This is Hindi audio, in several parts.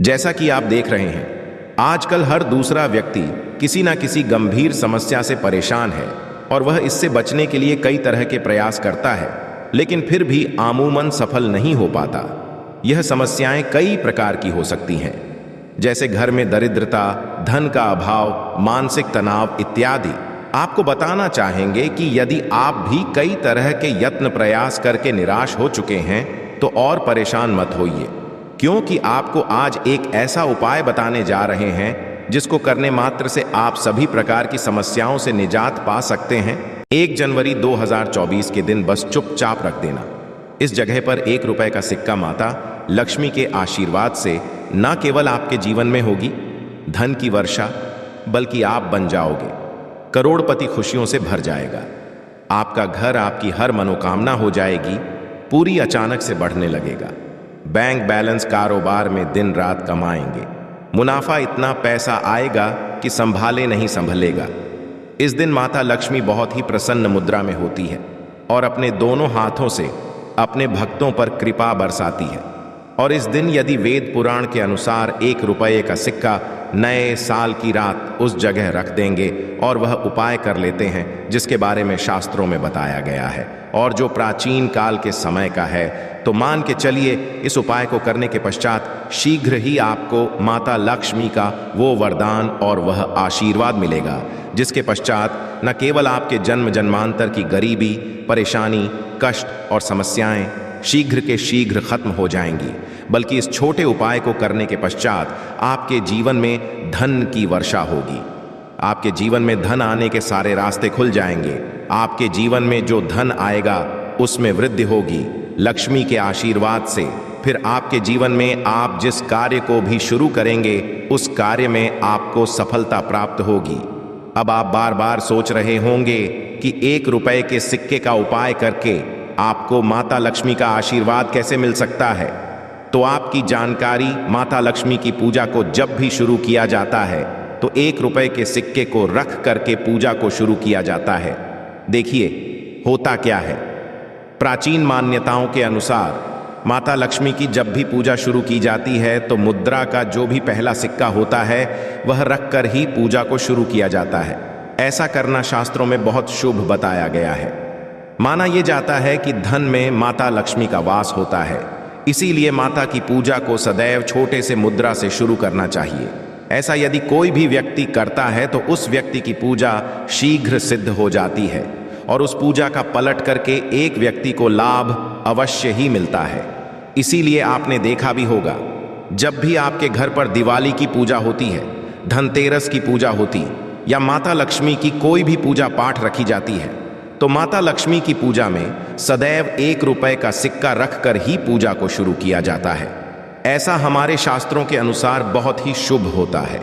जैसा कि आप देख रहे हैं, आजकल हर दूसरा व्यक्ति किसी न किसी गंभीर समस्या से परेशान है और वह इससे बचने के लिए कई तरह के प्रयास करता है, लेकिन फिर भी आमूमन सफल नहीं हो पाता। यह समस्याएं कई प्रकार की हो सकती हैं, जैसे घर में दरिद्रता, धन का अभाव, मानसिक तनाव इत्यादि। आपको बताना चाहेंगे कि यदि आप भी कई तरह के यत्न प्रयास करके निराश हो चुके हैं तो और परेशान मत होइए, क्योंकि आपको आज एक ऐसा उपाय बताने जा रहे हैं जिसको करने मात्र से आप सभी प्रकार की समस्याओं से निजात पा सकते हैं। 1 जनवरी 2024 के दिन बस चुपचाप रख देना। इस जगह पर 1 रुपए का सिक्का माता लक्ष्मी के आशीर्वाद से न केवल आपके जीवन में होगी धन की वर्षा, बल्कि आप बन जाओगे करोड़पति। खुशियों से भर जाएगा आपका घर, आपकी हर मनोकामना हो जाएगी पूरी, अचानक से बढ़ने लगेगा। बैंक बैलेंस, कारोबार में दिन रात कमाएंगे, मुनाफा इतना पैसा आएगा कि संभाले नहीं संभलेगा। इस दिन माता लक्ष्मी बहुत ही प्रसन्न मुद्रा में होती है और अपने दोनों हाथों से अपने भक्तों पर कृपा बरसाती है। और इस दिन यदि वेद पुराण के अनुसार 1 रुपये का सिक्का नए साल की रात उस जगह रख देंगे और वह उपाय कर लेते हैं जिसके बारे में शास्त्रों में बताया गया है और जो प्राचीन काल के समय का है, तो मान के चलिए इस उपाय को करने के पश्चात शीघ्र ही आपको माता लक्ष्मी का वो वरदान और वह आशीर्वाद मिलेगा, जिसके पश्चात न केवल आपके जन्म जन्मांतर की गरीबी, परेशानी, कष्ट और समस्याएं शीघ्र के शीघ्र खत्म हो जाएंगी, बल्कि इस छोटे उपाय को करने के पश्चात आपके जीवन में धन की वर्षा होगी। आपके जीवन में धन आने के सारे रास्ते खुल जाएंगे। आपके जीवन में जो धन आएगा उसमें वृद्धि होगी लक्ष्मी के आशीर्वाद से। फिर आपके जीवन में आप जिस कार्य को भी शुरू करेंगे उस कार्य में आपको सफलता प्राप्त होगी। अब आप बार बार सोच रहे होंगे कि 1 रुपए के सिक्के का उपाय करके आपको माता लक्ष्मी का आशीर्वाद कैसे मिल सकता है। तो आपकी जानकारी, माता लक्ष्मी की पूजा को जब भी शुरू किया जाता है तो 1 रुपए के सिक्के को रख करके पूजा को शुरू किया जाता है। देखिए होता क्या है, प्राचीन मान्यताओं के अनुसार माता लक्ष्मी की जब भी पूजा शुरू की जाती है तो मुद्रा का जो भी पहला सिक्का होता है वह रख कर ही पूजा को शुरू किया जाता है। ऐसा करना शास्त्रों में बहुत शुभ बताया गया है। माना यह जाता है कि धन में माता लक्ष्मी का वास होता है, इसीलिए माता की पूजा को सदैव छोटे से मुद्रा से शुरू करना चाहिए। ऐसा यदि कोई भी व्यक्ति करता है तो उस व्यक्ति की पूजा शीघ्र सिद्ध हो जाती है और उस पूजा का पलट करके एक व्यक्ति को लाभ अवश्य ही मिलता है। इसीलिए आपने देखा भी होगा, जब भी आपके घर पर दिवाली की पूजा होती है, धनतेरस की पूजा होती या माता लक्ष्मी की कोई भी पूजा पाठ रखी जाती है, तो माता लक्ष्मी की पूजा में सदैव 1 रुपए का सिक्का रख कर ही पूजा को शुरू किया जाता है। ऐसा हमारे शास्त्रों के अनुसार बहुत ही शुभ होता है।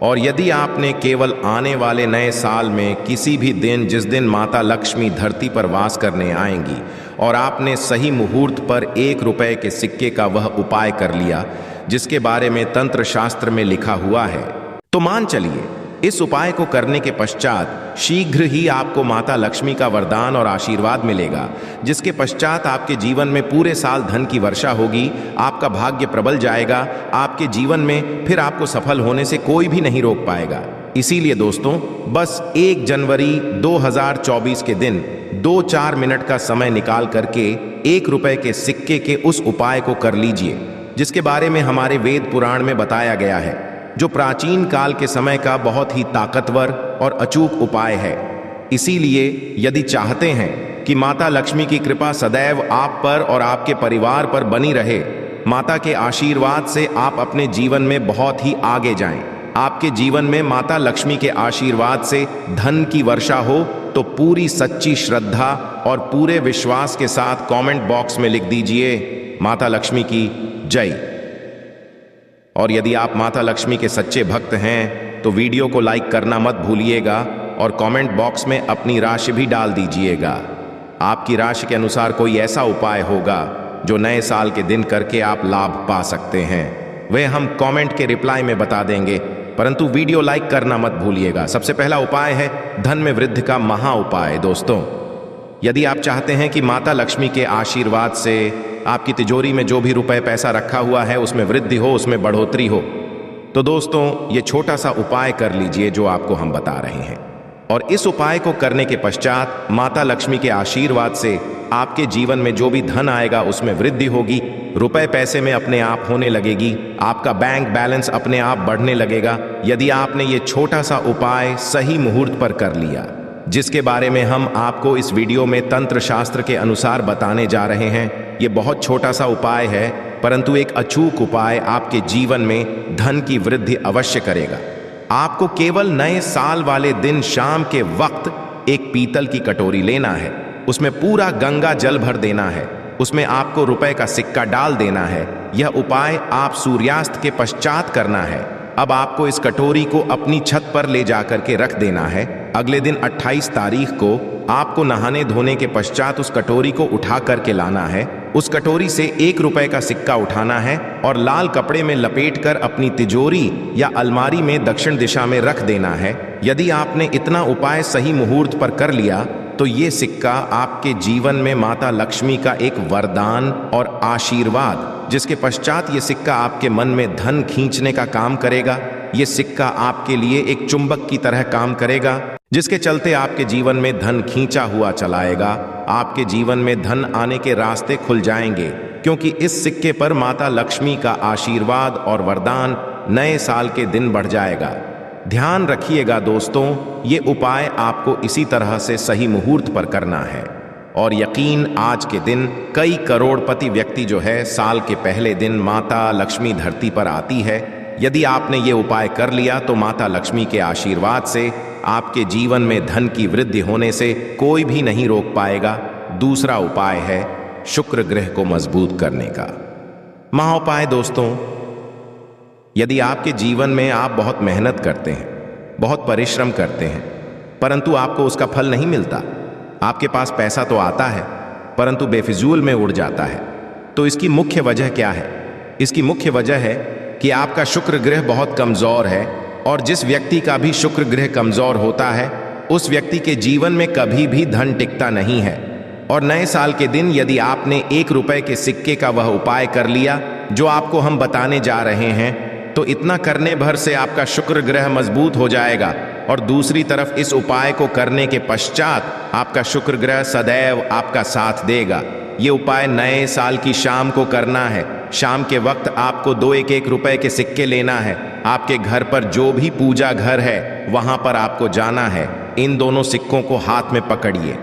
और यदि आपने केवल आने वाले नए साल में किसी भी दिन, जिस दिन माता लक्ष्मी धरती पर वास करने आएंगी, और आपने सही मुहूर्त पर 1 रुपए के सिक्के का वह उपाय कर लिया जिसके बारे में तंत्र शास्त्र में लिखा हुआ है, तो मान चलिए इस उपाय को करने के पश्चात शीघ्र ही आपको माता लक्ष्मी का वरदान और आशीर्वाद मिलेगा, जिसके पश्चात आपके जीवन में पूरे साल धन की वर्षा होगी। आपका भाग्य प्रबल जाएगा। आपके जीवन में फिर आपको सफल होने से कोई भी नहीं रोक पाएगा। इसीलिए दोस्तों, बस 1 जनवरी 2024 के दिन 2-4 मिनट का समय निकाल करके 1 रुपए के सिक्के के उस उपाय को कर लीजिए, जिसके बारे में हमारे वेद पुराण में बताया गया है, जो प्राचीन काल के समय का बहुत ही ताकतवर और अचूक उपाय है। इसीलिए यदि चाहते हैं कि माता लक्ष्मी की कृपा सदैव आप पर और आपके परिवार पर बनी रहे, माता के आशीर्वाद से आप अपने जीवन में बहुत ही आगे जाएं, आपके जीवन में माता लक्ष्मी के आशीर्वाद से धन की वर्षा हो, तो पूरी सच्ची श्रद्धा और पूरे विश्वास के साथ कमेंट बॉक्स में लिख दीजिए माता लक्ष्मी की जय। और यदि आप माता लक्ष्मी के सच्चे भक्त हैं तो वीडियो को लाइक करना मत भूलिएगा और कमेंट बॉक्स में अपनी राशि भी डाल दीजिएगा। आपकी राशि के अनुसार कोई ऐसा उपाय होगा जो नए साल के दिन करके आप लाभ पा सकते हैं, वह हम कमेंट के रिप्लाई में बता देंगे, परंतु वीडियो लाइक करना मत भूलिएगा। सबसे पहला उपाय है धन में वृद्धि का महा उपाय। दोस्तों, यदि आप चाहते हैं कि माता लक्ष्मी के आशीर्वाद से आपकी तिजोरी में जो भी रुपए पैसा रखा हुआ है उसमें वृद्धि हो, उसमें बढ़ोतरी हो। तो दोस्तों, ये छोटा सा उपाय कर लीजिए जो आपको हम बता रहे हैं, और इस उपाय को करने के पश्चात माता लक्ष्मी के आशीर्वाद से आपके जीवन में जो भी धन आएगा उसमें वृद्धि होगी, रुपए पैसे में अपने आप होने लगेगी, आपका बैंक बैलेंस अपने आप बढ़ने लगेगा यदि आपने ये छोटा सा उपाय सही मुहूर्त पर कर लिया, जिसके बारे में हम आपको इस वीडियो में तंत्र शास्त्र के अनुसार बताने जा रहे हैं। ये बहुत छोटा सा उपाय है, परंतु एक अचूक उपाय आपके जीवन में धन की वृद्धि अवश्य करेगा। आपको केवल नए साल वाले दिन शाम के वक्त एक पीतल की कटोरी लेना है, उसमें पूरा गंगा जल भर देना है, उसमें आपको रुपए का सिक्का डाल देना है। यह उपाय आप सूर्यास्त के पश्चात करना है। अब आपको इस कटोरी को अपनी छत पर ले जाकर के रख देना है। अगले दिन 28 तारीख को आपको नहाने धोने के पश्चात उस कटोरी को उठा करके लाना है। उस कटोरी से 1 रुपए का सिक्का उठाना है और लाल कपड़े में लपेटकर अपनी तिजोरी या अलमारी में दक्षिण दिशा में रख देना है। यदि आपने इतना उपाय सही मुहूर्त पर कर लिया तो ये सिक्का आपके जीवन में माता लक्ष्मी का एक वरदान और आशीर्वाद, जिसके पश्चात ये सिक्का आपके मन में धन खींचने का काम करेगा। ये सिक्का आपके लिए एक चुंबक की तरह काम करेगा, जिसके चलते आपके जीवन में धन खींचा हुआ चलाएगा। आपके जीवन में धन आने के रास्ते खुल जाएंगे, क्योंकि इस सिक्के पर माता लक्ष्मी का आशीर्वाद और वरदान नए साल के दिन बढ़ जाएगा। ध्यान रखिएगा दोस्तों, ये उपाय आपको इसी तरह से सही मुहूर्त पर करना है। और यकीन, आज के दिन कई करोड़पति व्यक्ति जो है साल के पहले दिन माता लक्ष्मी धरती पर आती है। यदि आपने ये उपाय कर लिया तो माता लक्ष्मी के आशीर्वाद से आपके जीवन में धन की वृद्धि होने से कोई भी नहीं रोक पाएगा। दूसरा उपाय है शुक्र ग्रह को मजबूत करने का महाउपाय। दोस्तों, यदि आपके जीवन में आप बहुत मेहनत करते हैं, बहुत परिश्रम करते हैं, परंतु आपको उसका फल नहीं मिलता, आपके पास पैसा तो आता है परंतु बेफिजूल में उड़ जाता है, तो इसकी मुख्य वजह क्या है? इसकी मुख्य वजह है कि आपका शुक्र ग्रह बहुत कमजोर है, और जिस व्यक्ति का भी शुक्र ग्रह कमजोर होता है उस व्यक्ति के जीवन में कभी भी धन टिकता नहीं है। और नए साल के दिन यदि आपने 1 रुपए के सिक्के का वह उपाय कर लिया जो आपको हम बताने जा रहे हैं, तो इतना करने भर से आपका शुक्र ग्रह मजबूत हो जाएगा। और दूसरी तरफ इस उपाय को करने के पश्चात आपका शुक्र ग्रह सदैव आपका साथ देगा। ये उपाय नए साल की शाम को करना है। शाम के वक्त आपको 2 1 रुपए के सिक्के लेना है। आपके घर पर जो भी पूजा घर है वहां पर आपको जाना है। इन दोनों सिक्कों को हाथ में पकड़िए।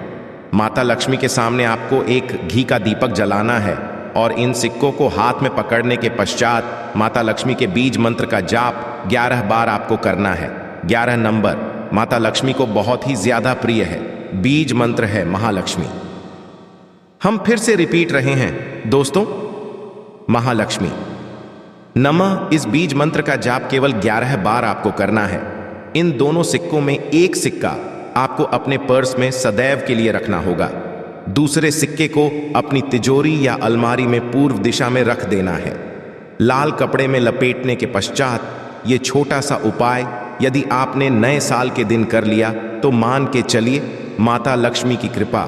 माता लक्ष्मी के सामने आपको एक घी का दीपक जलाना है, और इन सिक्कों को हाथ में पकड़ने के पश्चात माता लक्ष्मी के बीज मंत्र का जाप 11 बार आपको करना है। 11 नंबर माता लक्ष्मी को बहुत ही ज्यादा प्रिय है। बीज मंत्र है महालक्ष्मी। हम फिर से रिपीट रहे हैं दोस्तों, महालक्ष्मी नमः। इस बीज मंत्र का जाप केवल 11 बार आपको करना है। इन दोनों सिक्कों में एक सिक्का आपको अपने पर्स में सदैव के लिए रखना होगा। दूसरे सिक्के को अपनी तिजोरी या अलमारी में पूर्व दिशा में रख देना है। लाल कपड़े में लपेटने के पश्चात ये छोटा सा उपाय यदि आपने नए साल के दिन कर लिया तो मान के चलिए माता लक्ष्मी की कृपा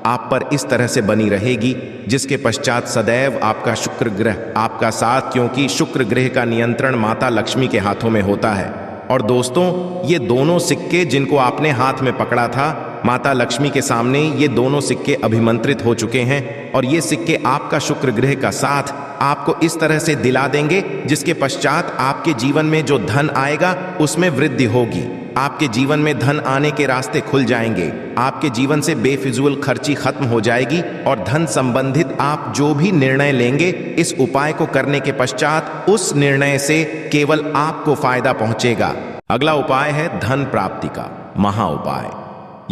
आप पर इस तरह से बनी रहेगी, जिसके पश्चात सदैव आपका शुक्र ग्रह आपका साथ, क्योंकि शुक्र ग्रह का नियंत्रण माता लक्ष्मी के हाथों में होता है। और दोस्तों, ये दोनों सिक्के जिनको आपने हाथ में पकड़ा था, माता लक्ष्मी के सामने ये दोनों सिक्के अभिमंत्रित हो चुके हैं, और ये सिक्के आपका शुक्र ग्रह का साथ आपको इस तरह से दिला देंगे, जिसके पश्चात आपके जीवन में जो धन आएगा उसमें वृद्धि होगी। आपके जीवन में धन आने के रास्ते खुल जाएंगे। आपके जीवन से बेफिजूल खर्ची खत्म हो जाएगी, और धन संबंधित आप जो भी निर्णय लेंगे इस उपाय को करने के पश्चात उस निर्णय से केवल आपको फायदा पहुंचेगा। अगला उपाय है धन प्राप्ति का महा उपाय।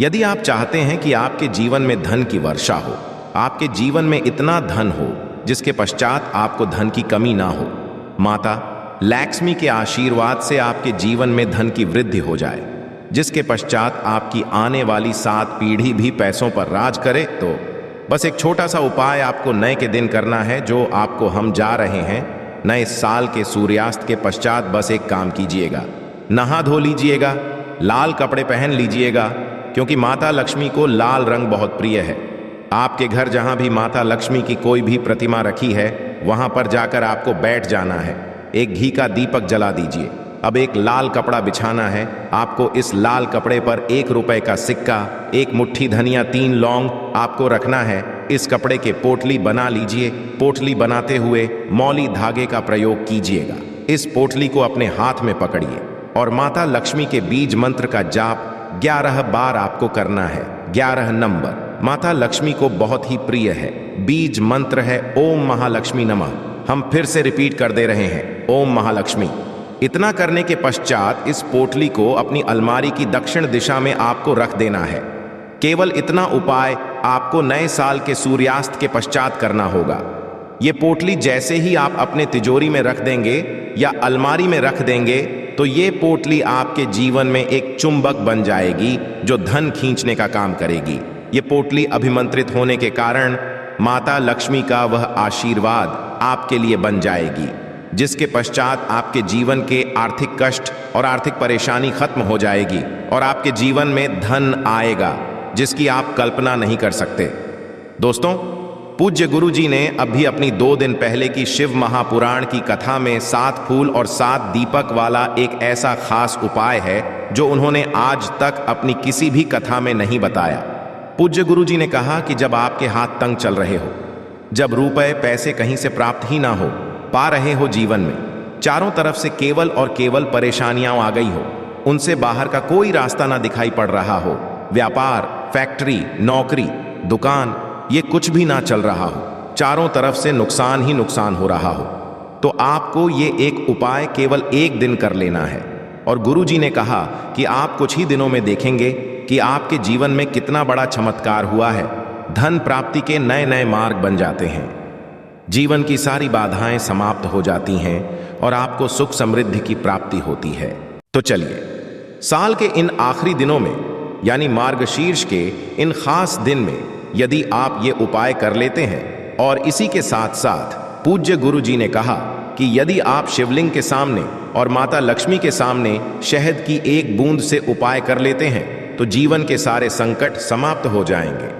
यदि आप चाहते हैं कि आपके जीवन में धन की वर्षा हो, आपके जीवन में इतना धन हो जिसके पश्चात आपको धन की कमी ना हो, माता लक्ष्मी के आशीर्वाद से आपके जीवन में धन की वृद्धि हो जाए, जिसके पश्चात आपकी आने वाली 7 पीढ़ी भी पैसों पर राज करे, तो बस एक छोटा सा उपाय आपको नए के दिन करना है, जो आपको हम जा रहे हैं। नए साल के सूर्यास्त के पश्चात बस एक काम कीजिएगा, नहा धो लीजिएगा, लाल कपड़े पहन लीजिएगा, क्योंकि माता लक्ष्मी को लाल रंग बहुत प्रिय है। आपके घर जहां भी माता लक्ष्मी की कोई भी प्रतिमा रखी है वहां पर जाकर आपको बैठ जाना है। एक घी का दीपक जला दीजिए। अब एक लाल कपड़ा बिछाना है। आपको इस लाल कपड़े पर 1 रुपए का सिक्का, 1 मुट्ठी धनिया, 3 लौंग आपको रखना है। इस कपड़े के पोटली बना लीजिए। पोटली बनाते हुए मौली धागे का प्रयोग कीजिएगा। इस पोटली को अपने हाथ में पकड़िए और माता लक्ष्मी के बीज मंत्र का जाप 11 बार आपको करना है। 11 नंबर माता लक्ष्मी को बहुत ही प्रिय है। बीज मंत्र है ओम महालक्ष्मी नमः। हम फिर से रिपीट कर दे रहे हैं, ओम महालक्ष्मी। इतना करने के पश्चात इस पोटली को अपनी अलमारी की दक्षिण दिशा में आपको रख देना है। केवल इतना उपाय आपको नए साल के सूर्यास्त के पश्चात करना होगा। ये पोटली जैसे ही आप अपने तिजोरी में रख देंगे या अलमारी में रख देंगे तो ये पोटली आपके जीवन में एक चुंबक बन जाएगी जो धन खींचने का काम करेगी। ये पोटली अभिमंत्रित होने के कारण माता लक्ष्मी का वह आशीर्वाद आपके लिए बन जाएगी, जिसके पश्चात आपके जीवन के आर्थिक कष्ट और आर्थिक परेशानी खत्म हो जाएगी और आपके जीवन में धन आएगा जिसकी आप कल्पना नहीं कर सकते। दोस्तों, पूज्य गुरु जी ने अभी अपनी 2 दिन पहले की शिव महापुराण की कथा में 7 फूल और 7 दीपक वाला एक ऐसा खास उपाय है जो उन्होंने आज तक अपनी किसी भी कथा में नहीं बताया। पूज्य गुरु जी ने कहा कि जब आपके हाथ तंग चल रहे हो, जब रुपए पैसे कहीं से प्राप्त ही ना हो पा रहे हो, जीवन में चारों तरफ से केवल और केवल परेशानियां आ गई हो, उनसे बाहर का कोई रास्ता ना दिखाई पड़ रहा हो, व्यापार, फैक्ट्री, नौकरी, दुकान, ये कुछ भी ना चल रहा हो, चारों तरफ से नुकसान ही नुकसान हो रहा हो, तो आपको ये एक उपाय केवल 1 दिन कर लेना है। और गुरु जी ने कहा कि आप कुछ ही दिनों में देखेंगे कि आपके जीवन में कितना बड़ा चमत्कार हुआ है। धन प्राप्ति के नए नए मार्ग बन जाते हैं, जीवन की सारी बाधाएं समाप्त हो जाती हैं और आपको सुख समृद्धि की प्राप्ति होती है। तो चलिए, साल के इन आखिरी दिनों में यानी मार्गशीर्ष के इन खास दिन में यदि आप ये उपाय कर लेते हैं, और इसी के साथ साथ पूज्य गुरु जी ने कहा कि यदि आप शिवलिंग के सामने और माता लक्ष्मी के सामने शहद की 1 बूंद से उपाय कर लेते हैं तो जीवन के सारे संकट समाप्त हो जाएंगे।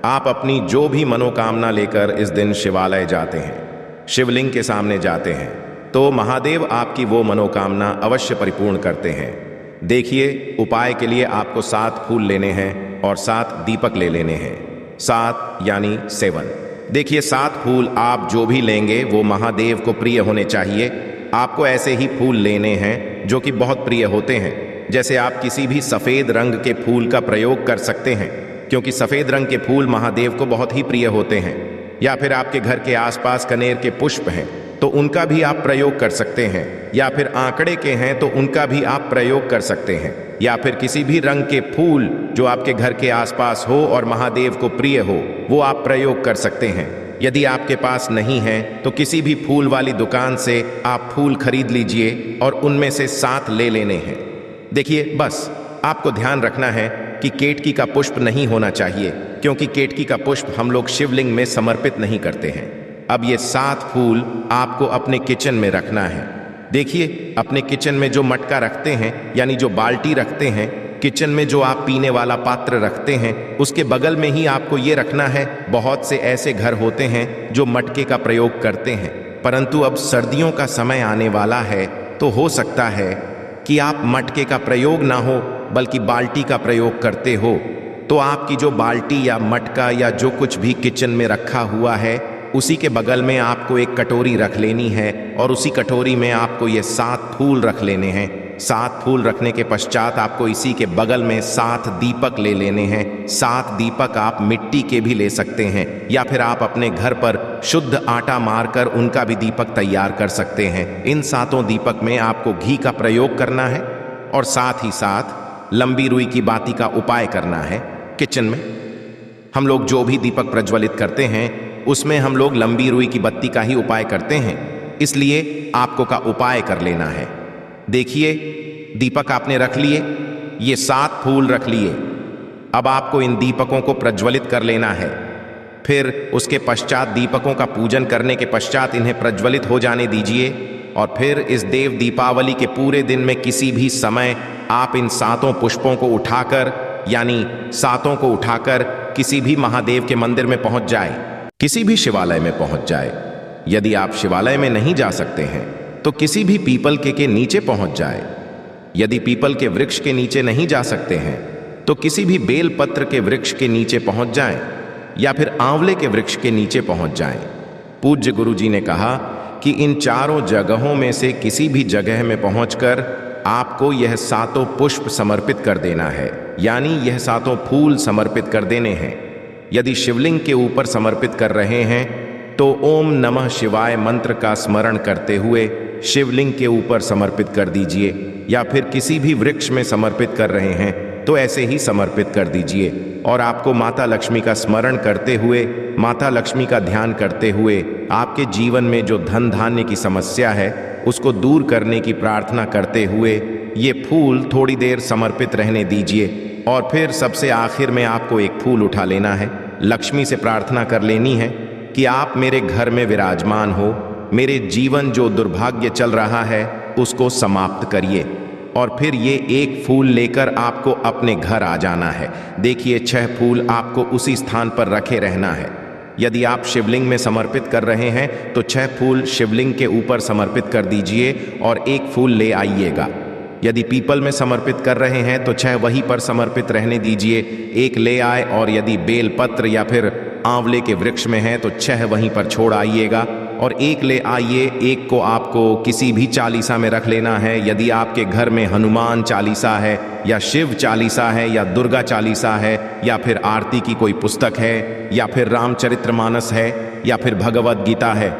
आप अपनी जो भी मनोकामना लेकर इस दिन शिवालय जाते हैं, शिवलिंग के सामने जाते हैं, तो महादेव आपकी वो मनोकामना अवश्य परिपूर्ण करते हैं। देखिए, उपाय के लिए आपको 7 फूल लेने हैं और 7 दीपक ले लेने हैं। 7 यानी 7। देखिए, 7 फूल आप जो भी लेंगे वो महादेव को प्रिय होने चाहिए। आपको ऐसे ही फूल लेने हैं जो कि बहुत प्रिय होते हैं। जैसे आप किसी भी सफ़ेद रंग के फूल का प्रयोग कर सकते हैं, क्योंकि सफ़ेद रंग के फूल महादेव को बहुत ही प्रिय होते हैं। या फिर आपके घर के आसपास कनेर के पुष्प हैं तो उनका भी आप प्रयोग कर सकते हैं, या फिर आंकड़े के हैं तो उनका भी आप प्रयोग कर सकते हैं, या फिर किसी भी रंग के फूल जो आपके घर के आसपास हो और महादेव को प्रिय हो वो आप प्रयोग कर सकते हैं। यदि आपके पास नहीं है तो किसी भी फूल वाली दुकान से आप फूल खरीद लीजिए और उनमें से 7 ले लेने हैं। देखिए, बस आपको ध्यान रखना है कि केतकी का पुष्प नहीं होना चाहिए, क्योंकि केतकी का पुष्प हम लोग शिवलिंग में समर्पित नहीं करते हैं। अब ये 7 फूल आपको अपने किचन में रखना है। देखिए, अपने किचन में जो मटका रखते हैं यानी जो बाल्टी रखते हैं, किचन में जो आप पीने वाला पात्र रखते हैं, उसके बगल में ही आपको ये रखना है। बहुत से ऐसे घर होते हैं जो मटके का प्रयोग करते हैं, परंतु अब सर्दियों का समय आने वाला है तो हो सकता है कि आप मटके का प्रयोग ना हो बल्कि बाल्टी का प्रयोग करते हो। तो आपकी जो बाल्टी या मटका या जो कुछ भी किचन में रखा हुआ है उसी के बगल में आपको एक कटोरी रख लेनी है और उसी कटोरी में आपको ये 7 फूल रख लेने हैं। 7 फूल रखने के पश्चात आपको इसी के बगल में 7 दीपक ले लेने हैं। 7 दीपक आप मिट्टी के भी ले सकते हैं, या फिर आप अपने घर पर शुद्ध आटा मारकर उनका भी दीपक तैयार कर सकते हैं। इन 7 दीपक में आपको घी का प्रयोग करना है और साथ ही साथ लंबी रुई की बाती का उपाय करना है। किचन में हम लोग जो भी दीपक प्रज्वलित करते हैं उसमें हम लोग लंबी रुई की बत्ती का ही उपाय करते हैं, इसलिए आपको का उपाय कर लेना है। देखिए, दीपक आपने रख लिए, ये 7 फूल रख लिए। अब आपको इन दीपकों को प्रज्वलित कर लेना है। फिर उसके पश्चात दीपकों का पूजन करने के पश्चात इन्हें प्रज्वलित हो जाने दीजिए, और फिर इस देव दीपावली के पूरे दिन में किसी भी समय आप इन 7 पुष्पों को उठाकर यानी 7 को उठाकर किसी भी महादेव के मंदिर में पहुंच जाए, किसी भी शिवालय में पहुंच जाए। यदि आप शिवालय में नहीं जा सकते हैं तो किसी भी पीपल के नीचे पहुंच जाए। यदि पीपल के वृक्ष के नीचे नहीं जा सकते हैं तो किसी भी बेल पत्र के वृक्ष के नीचे पहुंच जाएं या फिर आंवले के वृक्ष के नीचे पहुंच जाएं। पूज्य गुरु जी ने कहा कि इन चारों जगहों में से किसी भी जगह में पहुंचकर आपको यह सातों पुष्प समर्पित कर देना है, यानी यह सातों फूल समर्पित कर देने हैं। यदि शिवलिंग के ऊपर समर्पित कर रहे हैं तो ओम नमः शिवाय मंत्र का स्मरण करते हुए शिवलिंग के ऊपर समर्पित कर दीजिए, या फिर किसी भी वृक्ष में समर्पित कर रहे हैं तो ऐसे ही समर्पित कर दीजिए। और आपको माता लक्ष्मी का स्मरण करते हुए, माता लक्ष्मी का ध्यान करते हुए आपके जीवन में जो धन धान्य की समस्या है उसको दूर करने की प्रार्थना करते हुए ये फूल थोड़ी देर समर्पित रहने दीजिए। और फिर सबसे आखिर में आपको एक फूल उठा लेना है, लक्ष्मी से प्रार्थना कर लेनी है कि आप मेरे घर में विराजमान हो, मेरे जीवन जो दुर्भाग्य चल रहा है उसको समाप्त करिए। और फिर ये एक फूल लेकर आपको अपने घर आ जाना है। देखिए 6 फूल आपको उसी स्थान पर रखे रहना है। यदि आप शिवलिंग में समर्पित कर रहे हैं तो 6 फूल शिवलिंग के ऊपर समर्पित कर दीजिए और एक फूल ले आइएगा। यदि पीपल में समर्पित कर रहे हैं तो 6 वहीं पर समर्पित रहने दीजिए, एक ले आए। और यदि बेलपत्र या फिर आंवले के वृक्ष में है तो 6 वहीं पर छोड़ आइएगा और एक ले आइए। एक को आपको किसी भी चालीसा में रख लेना है। यदि आपके घर में हनुमान चालीसा है या शिव चालीसा है या दुर्गा चालीसा है या फिर आरती की कोई पुस्तक है या फिर रामचरितमानस है या फिर भगवद गीता है,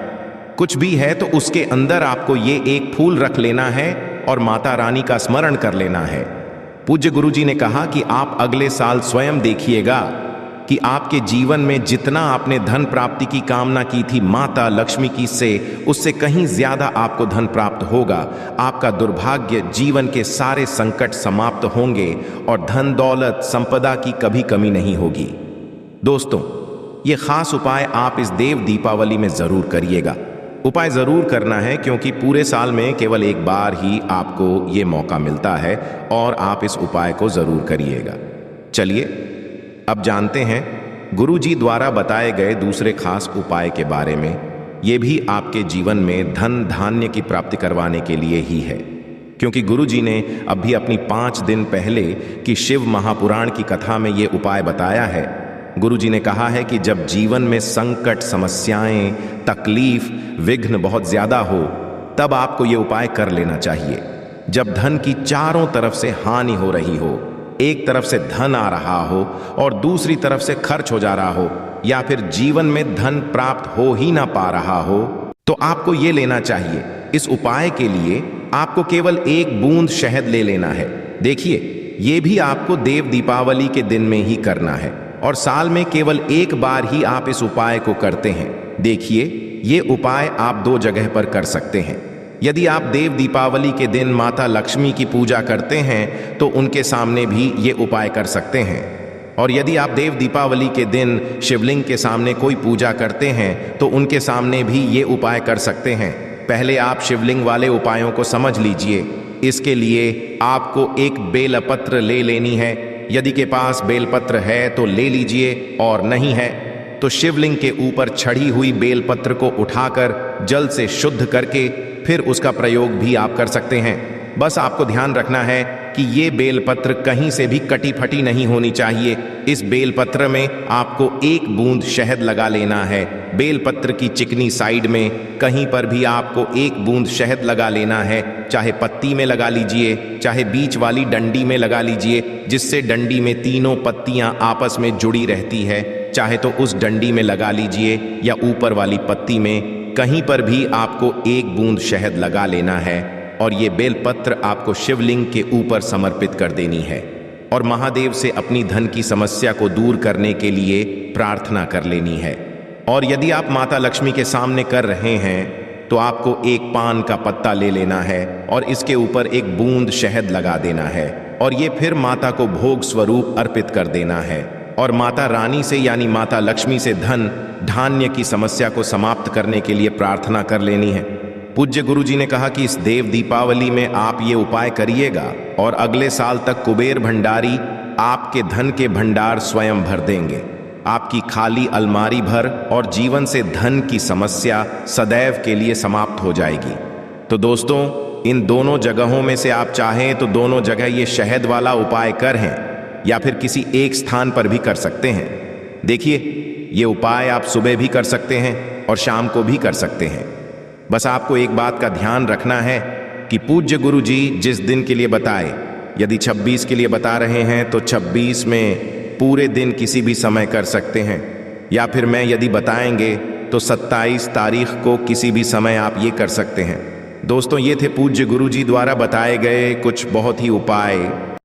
कुछ भी है तो उसके अंदर आपको ये एक फूल रख लेना है और माता रानी का स्मरण कर लेना है। पूज्य गुरु जी ने कहा कि आप अगले साल स्वयं देखिएगा कि आपके जीवन में जितना आपने धन प्राप्ति की कामना की थी माता लक्ष्मी की से, उससे कहीं ज्यादा आपको धन प्राप्त होगा। आपका दुर्भाग्य, जीवन के सारे संकट समाप्त होंगे और धन दौलत संपदा की कभी कमी नहीं होगी। दोस्तों, ये खास उपाय आप इस देव दीपावली में जरूर करिएगा। उपाय जरूर करना है क्योंकि पूरे साल में केवल एक बार ही आपको ये मौका मिलता है और आप इस उपाय को जरूर करिएगा। चलिए अब जानते हैं गुरु जी द्वारा बताए गए दूसरे खास उपाय के बारे में। ये भी आपके जीवन में धन धान्य की प्राप्ति करवाने के लिए ही है, क्योंकि गुरु जी ने अभी अपनी 5 दिन पहले की शिव महापुराण की कथा में ये उपाय बताया है। गुरु जी ने कहा है कि जब जीवन में संकट, समस्याएं, तकलीफ, विघ्न बहुत ज्यादा हो तब आपको ये उपाय कर लेना चाहिए। जब धन की चारों तरफ से हानि हो रही हो, एक तरफ से धन आ रहा हो और दूसरी तरफ से खर्च हो जा रहा हो, या फिर जीवन में धन प्राप्त हो ही ना पा रहा हो, तो आपको ये लेना चाहिए। इस उपाय के लिए आपको केवल 1 बूंद शहद ले लेना है। देखिए, ये भी आपको देव दीपावली के दिन में ही करना है और साल में केवल 1 बार ही आप इस उपाय को करते हैं। देखिए, ये उपाय आप 2 जगह पर कर सकते हैं। यदि आप देव दीपावली के दिन माता लक्ष्मी की पूजा करते हैं तो उनके सामने भी ये उपाय कर सकते हैं। और यदि आप देव दीपावली के दिन शिवलिंग के सामने कोई पूजा करते हैं तो उनके सामने भी ये उपाय कर सकते हैं। पहले आप शिवलिंग वाले उपायों को समझ लीजिए। इसके लिए आपको एक बेलपत्र ले लेनी है। यदि के पास बेलपत्र है तो ले लीजिए, और नहीं है तो शिवलिंग के ऊपर चढ़ी हुई बेलपत्र को उठाकर जल से शुद्ध करके फिर उसका प्रयोग भी आप कर सकते हैं। बस आपको ध्यान रखना है कि ये बेलपत्र कहीं से भी कटी फटी नहीं होनी चाहिए। इस बेलपत्र में आपको 1 बूंद शहद लगा लेना है। बेलपत्र की चिकनी साइड में कहीं पर भी आपको 1 बूंद शहद लगा लेना है। चाहे पत्ती में लगा लीजिए, चाहे बीच वाली डंडी में लगा लीजिए, जिससे डंडी में तीनों पत्तियां आपस में जुड़ी रहती है। चाहे तो उस डंडी में लगा लीजिए या ऊपर वाली पत्ती में, कहीं पर भी आपको 1 बूंद शहद लगा लेना है और ये बेलपत्र आपको शिवलिंग के ऊपर समर्पित कर देनी है और महादेव से अपनी धन की समस्या को दूर करने के लिए प्रार्थना कर लेनी है। और यदि आप माता लक्ष्मी के सामने कर रहे हैं तो आपको 1 पान का पत्ता ले लेना है और इसके ऊपर 1 बूंद शहद लगा देना है और ये फिर माता को भोग स्वरूप अर्पित कर देना है और माता रानी से यानी माता लक्ष्मी से धन धान्य की समस्या को समाप्त करने के लिए प्रार्थना कर लेनी है। पूज्य गुरु जी ने कहा कि इस देव दीपावली में आप ये उपाय करिएगा और अगले साल तक कुबेर भंडारी आपके धन के भंडार स्वयं भर देंगे। आपकी खाली अलमारी भर और जीवन से धन की समस्या सदैव के लिए समाप्त हो जाएगी। तो दोस्तों, इन दोनों जगहों में से आप चाहें तो दोनों जगह ये शहद वाला उपाय करें या फिर किसी एक स्थान पर भी कर सकते हैं। देखिए, ये उपाय आप सुबह भी कर सकते हैं और शाम को भी कर सकते हैं। बस आपको एक बात का ध्यान रखना है कि पूज्य गुरु जी जिस दिन के लिए बताए, यदि 26 के लिए बता रहे हैं तो 26 में पूरे दिन किसी भी समय कर सकते हैं, या फिर मैं यदि बताएंगे तो 27 तारीख को किसी भी समय आप ये कर सकते हैं। दोस्तों, ये थे पूज्य गुरु जी द्वारा बताए गए कुछ बहुत ही उपाय